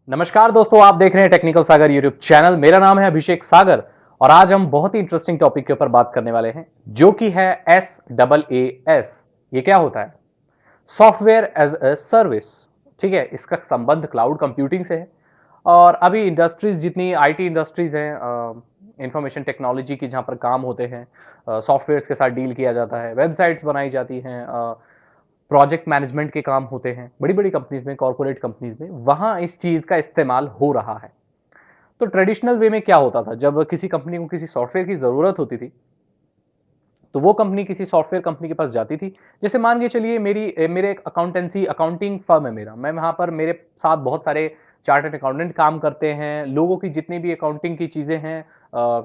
नमस्कार दोस्तों, आप देख रहे हैं टेक्निकल सागर यूट्यूब चैनल। मेरा नाम है अभिषेक सागर और आज हम बहुत ही इंटरेस्टिंग टॉपिक के ऊपर बात करने वाले हैं जो कि है SaaS। ये क्या होता है? Software as a service. ठीक है, इसका संबंध क्लाउड कंप्यूटिंग से है। और अभी इंडस्ट्रीज जितनी आईटी इंडस्ट्रीज हैं, इंफॉर्मेशन टेक्नोलॉजी की, जहाँ पर काम होते हैं, सॉफ्टवेयर्स के साथ डील किया जाता है, वेबसाइट्स बनाई जाती हैं, प्रोजेक्ट मैनेजमेंट के काम होते हैं बड़ी बड़ी कंपनीज में, कॉर्पोरेट कंपनीज में, वहाँ इस चीज़ का इस्तेमाल हो रहा है। तो ट्रेडिशनल वे में क्या होता था, जब किसी कंपनी को किसी सॉफ्टवेयर की ज़रूरत होती थी तो वो कंपनी किसी सॉफ्टवेयर कंपनी के पास जाती थी। जैसे मान के चलिए मेरे एक अकाउंटिंग फर्म है मेरा, मैं वहाँ पर, मेरे साथ बहुत सारे चार्टर्ड अकाउंटेंट काम करते हैं। लोगों की जितनी भी अकाउंटिंग की चीज़ें हैं,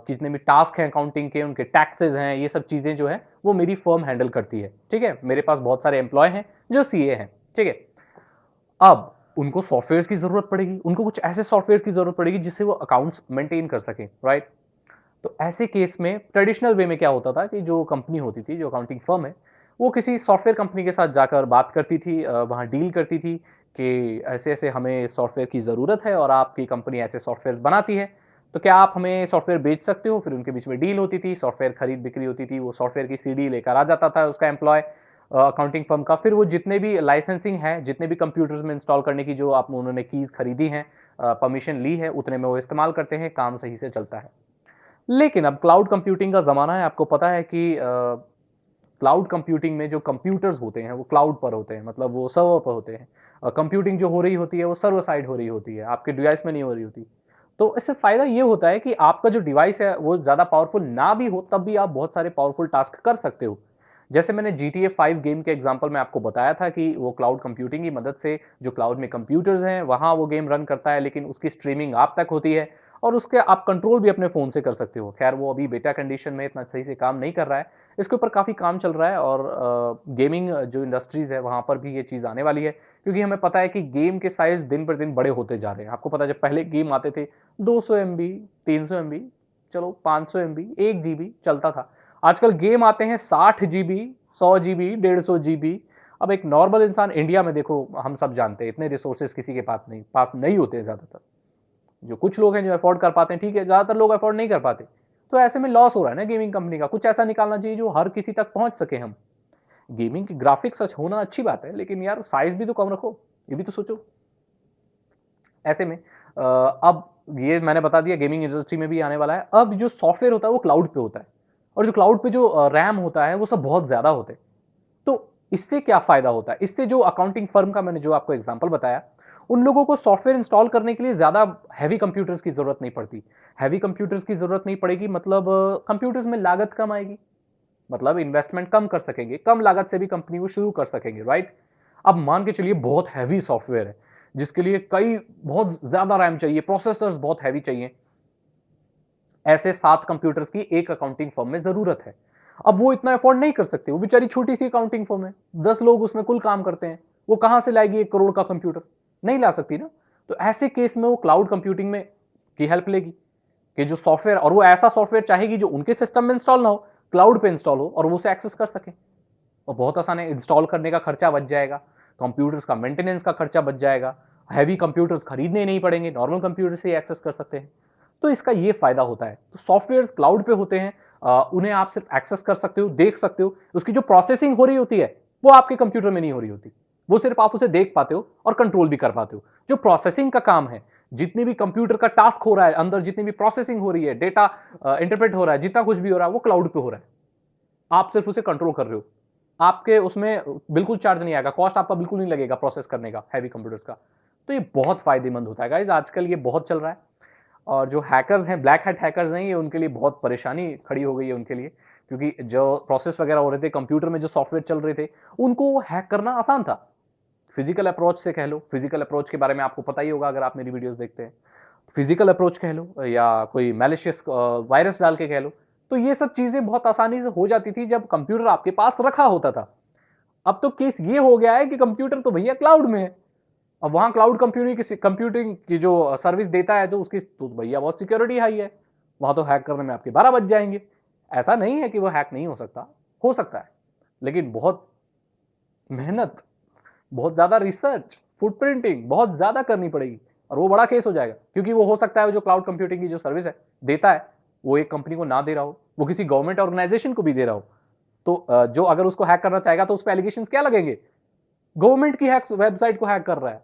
जितने भी टास्क हैं अकाउंटिंग के, उनके टैक्सेस हैं, ये सब चीज़ें जो है वो मेरी फर्म हैंडल करती है। ठीक है, मेरे पास बहुत सारे एम्प्लॉय हैं जो सीए हैं। ठीक है, अब उनको सॉफ्टवेयर की ज़रूरत पड़ेगी, उनको कुछ ऐसे सॉफ्टवेयर की ज़रूरत पड़ेगी जिससे वो अकाउंट्स मेंटेन कर सकें, राइट? तो ऐसे केस में ट्रेडिशनल वे में क्या होता था कि जो कंपनी होती थी, जो अकाउंटिंग फर्म है, वो किसी सॉफ्टवेयर कंपनी के साथ जाकर बात करती थी, वहाँ डील करती थी कि ऐसे-ऐसे हमें सॉफ्टवेयर की ज़रूरत है और आपकी कंपनी ऐसे सॉफ्टवेयर्स बनाती है, तो क्या आप हमें सॉफ्टवेयर बेच सकते हो? फिर उनके बीच में डील होती थी, सॉफ्टवेयर खरीद-बिक्री होती थी, वो सॉफ्टवेयर की सीडी लेकर आ जाता था उसका एम्प्लॉय अकाउंटिंग फर्म का। फिर वो जितने भी लाइसेंसिंग है, जितने भी कंप्यूटर्स में इंस्टॉल करने की जो आप उन्होंने कीज़ खरीदी हैं, परमिशन ली है, उतने में वो इस्तेमाल करते हैं, काम सही से चलता है। लेकिन अब क्लाउड कंप्यूटिंग का ज़माना है, आपको पता है कि क्लाउड कंप्यूटिंग में जो कंप्यूटर्स होते हैं वो क्लाउड पर होते हैं, मतलब वो सर्वर पर होते हैं। कंप्यूटिंग जो हो रही होती है वो सर्वर साइड हो रही होती है, आपके डिवाइस में नहीं हो रही होती। तो इससे फ़ायदा ये होता है कि आपका जो डिवाइस है वो ज़्यादा पावरफुल ना भी हो, तब भी आप बहुत सारे पावरफुल टास्क कर सकते हो। जैसे मैंने GTA 5 गेम के एग्जांपल में आपको बताया था कि वो क्लाउड कंप्यूटिंग की मदद से, जो क्लाउड में कंप्यूटर्स हैं वहाँ वो गेम रन करता है, लेकिन उसकी स्ट्रीमिंग आप तक होती है और उसके आप कंट्रोल भी अपने फ़ोन से कर सकते हो। खैर वो अभी बेटा कंडीशन में इतना सही से काम नहीं कर रहा है, इसके ऊपर काफ़ी काम चल रहा है और गेमिंग जो इंडस्ट्रीज़ है वहाँ पर भी ये चीज़ आने वाली है, क्योंकि हमें पता है कि गेम के साइज़ दिन पर दिन बड़े होते जा रहे हैं। आपको पता है जब पहले गेम आते थे 200 एमबी, 300 एमबी, चलो 500 एमबी, 1 जीबी चलता था। आजकल गेम आते हैं 60 जीबी, 100 जीबी, 150 जीबी। अब एक नॉर्मल इंसान इंडिया में, देखो हम सब जानते हैं इतने रिसोर्सेज किसी के पास नहीं होते हैं ज़्यादातर। जो कुछ लोग हैं जो अफोर्ड कर पाते हैं, ठीक है, ज़्यादातर लोग अफोर्ड नहीं कर पाते। तो ऐसे में लॉस हो रहा है ना गेमिंग कंपनी का। कुछ ऐसा निकालना चाहिए जो हर किसी तक पहुंच सके हम। गेमिंग की ग्राफिक्स सच होना अच्छी बात है, लेकिन यार साइज भी तो कम रखो, ये भी तो सोचो। ऐसे में अब ये मैंने बता दिया गेमिंग इंडस्ट्री में भी आने वाला है। अब जो सॉफ्टवेयर होता है वो क्लाउड पे होता है और जो क्लाउड पे जो रैम होता है वो सब बहुत ज़्यादा होते हैं। तो इससे क्या फ़ायदा होता है? इससे जो अकाउंटिंग फर्म का मैंने जो आपको एग्ज़ाम्पल बताया, उन लोगों को सॉफ्टवेयर इंस्टॉल करने के लिए ज़्यादा हेवी कंप्यूटर्स की ज़रूरत नहीं पड़ती। हेवी कंप्यूटर्स की ज़रूरत नहीं पड़ेगी, मतलब कंप्यूटर्स में लागत कम आएगी, मतलब इन्वेस्टमेंट कम कर सकेंगे, कम लागत से भी कंपनी को शुरू कर सकेंगे, राइट? अब मान के चलिए बहुत हेवी सॉफ्टवेयर है, जिसके लिए कई बहुत ज़्यादा रैम चाहिए, प्रोसेसर्स बहुत हेवी चाहिए। ऐसे 7 कंप्यूटर्स की एक अकाउंटिंग फर्म में ज़रूरत है। अब वो इतना अफोर्ड नहीं कर सकते, वो बेचारी छोटी-सी अकाउंटिंग फर्म है, 10 लोग उसमें कुल काम करते हैं। वो कहाँ से लाएगी 1 करोड़ का कंप्यूटर? नहीं ला सकती ना। तो ऐसे केस में वो क्लाउड कंप्यूटिंग में की हेल्प लेगी कि जो सॉफ्टवेयर, और वो ऐसा सॉफ्टवेयर चाहेगी जो उनके सिस्टम में इंस्टॉल ना हो, क्लाउड पे इंस्टॉल हो और वो उसे एक्सेस कर सकें। और बहुत आसान है, इंस्टॉल करने का खर्चा बच जाएगा, कंप्यूटर्स का मेंटेनेंस का खर्चा बच जाएगा, हैवी कंप्यूटर्स खरीदने नहीं पड़ेंगे, नॉर्मल कंप्यूटर से ही एक्सेस कर सकते हैं। तो इसका ये फायदा होता है। तो सॉफ्टवेयर्स क्लाउड पे होते हैं, उन्हें आप सिर्फ एक्सेस कर सकते हो, देख सकते हो। उसकी जो प्रोसेसिंग हो रही होती है वो आपके कंप्यूटर में नहीं हो रही होती, वो सिर्फ आप उसे देख पाते हो और कंट्रोल भी कर पाते हो। जो प्रोसेसिंग का काम है, जितनी भी कंप्यूटर का टास्क हो रहा है, अंदर जितनी भी प्रोसेसिंग हो रही है, डेटा इंटरप्रेट हो रहा है, जितना कुछ भी हो रहा है वो क्लाउड पे हो रहा है। आप सिर्फ उसे कंट्रोल कर रहे हो। आपके उसमें बिल्कुल चार्ज नहीं आएगा, कॉस्ट आपका बिल्कुल नहीं लगेगा प्रोसेस करने का हैवी कंप्यूटर्स का। तो ये बहुत फ़ायदेमंद होता है गाइज़, आजकल ये बहुत चल रहा है। और जो हैकर्स हैं, ब्लैक हैट हैकर्स हैं, ये उनके लिए बहुत परेशानी खड़ी हो गई है उनके लिए, क्योंकि जो प्रोसेस वगैरह हो रहे थे, कंप्यूटर में जो सॉफ्टवेयर चल रहे थे, उनको हैक करना आसान था। फिजिकल अप्रोच से कह लो, फिजिकल अप्रोच के बारे में आपको पता ही होगा अगर आप मेरी वीडियोज़ देखते हैं। फिजिकल अप्रोच कह लो या कोई मैलिशियस वायरस डाल के कह लो, तो ये सब चीज़ें बहुत आसानी से हो जाती थी जब कंप्यूटर आपके पास रखा होता था। अब तो केस ये हो गया है कि कंप्यूटर तो भैया क्लाउड में है। अब वहाँ क्लाउड कंप्यूटिंग की जो सर्विस देता है, तो उसकी तो भैया बहुत सिक्योरिटी हाई है। वहाँ तो हैक करने में आपके 12 बज जाएँगे। ऐसा नहीं है कि वो हैक नहीं हो सकता है। लेकिन बहुत मेहनत, बहुत ज़्यादा रिसर्च, फुटप्रिंटिंग बहुत ज़्यादा करनी पड़ेगी और वो बड़ा केस हो जाएगा, क्योंकि वो हो सकता है जो क्लाउड कंप्यूटिंग की जो सर्विस है देता है वो एक कंपनी को ना दे रहा हो, वो किसी गवर्नमेंट ऑर्गेनाइजेशन को भी दे रहा हो। तो जो अगर उसको हैक करना चाहेगा तो उस पर एलिगेशन क्या लगेंगे? गवर्नमेंट की हैक वेबसाइट को हैक कर रहा है,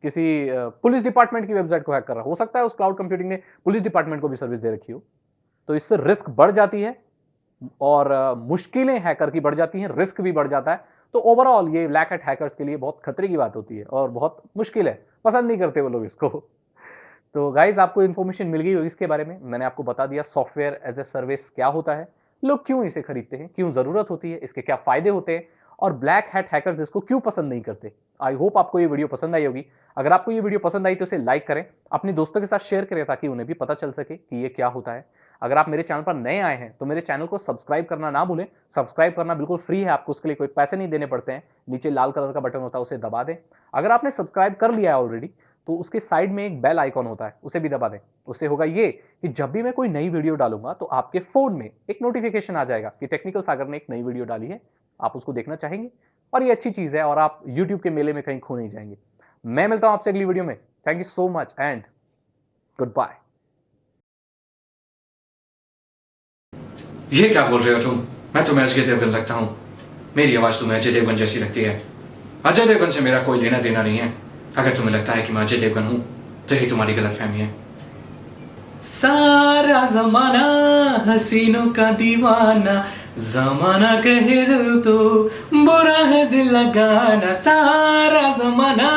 किसी पुलिस डिपार्टमेंट की वेबसाइट को हैक कर रहा है। हो सकता है उस क्लाउड कंप्यूटिंग ने पुलिस डिपार्टमेंट को भी सर्विस दे रखी हो। तो इससे रिस्क बढ़ जाती है और मुश्किलें हैकर की बढ़ जाती हैं, रिस्क भी बढ़ जाता है। तो ओवरऑल ये ब्लैक हैट हैकर्स के लिए बहुत खतरे की बात होती है और बहुत मुश्किल है, पसंद नहीं करते वो लोग इसको। तो गाइज आपको इन्फॉर्मेशन मिल गई होगी इसके बारे में, मैंने आपको बता दिया सॉफ्टवेयर एज ए सर्विस क्या होता है, लोग क्यों इसे खरीदते हैं, क्यों जरूरत होती है, इसके क्या फायदे होते हैं और ब्लैक हैट हैकर्स इसको क्यों पसंद नहीं करते। आई होप आपको ये वीडियो पसंद आई होगी। अगर आपको ये वीडियो पसंद आई तो इसे लाइक करें, अपने दोस्तों के साथ शेयर करें ताकि उन्हें भी पता चल सके कि ये क्या होता है। अगर आप मेरे चैनल पर नए आए हैं तो मेरे चैनल को सब्सक्राइब करना ना भूलें। सब्सक्राइब करना बिल्कुल फ्री है, आपको उसके लिए कोई पैसे नहीं देने पड़ते हैं। नीचे लाल कलर का बटन होता है, उसे दबा दें। अगर आपने सब्सक्राइब कर लिया है ऑलरेडी तो उसके साइड में एक बेल आइकॉन होता है, उसे भी दबा दें। उससे होगा ये कि जब भी मैं कोई नई वीडियो डालूंगा तो आपके फोन में एक नोटिफिकेशन आ जाएगा कि टेक्निकल सागर ने एक नई वीडियो डाली है, आप उसको देखना चाहेंगे और ये अच्छी चीज है और आप यूट्यूब के मेले में कहीं खो नहीं जाएंगे। मैं मिलता हूं आपसे अगली वीडियो में। Thank you so much and goodbye. ये क्या बोल रहे हो तुम? मैं तुम्हें अजय देवगन लगता हूँ? मेरी आवाज तुम्हें अजय देवगन जैसी लगती है? अजय देवगन से मेरा कोई लेना देना नहीं है। अगर तुम्हें लगता है कि मैं अजय देवगन हूँ तो यही तुम्हारी गलतफहमी है। सारा जमाना हसीनों का दीवाना, जमाना कहे दिल तो बुरा है दिल लगाना, सारा जमाना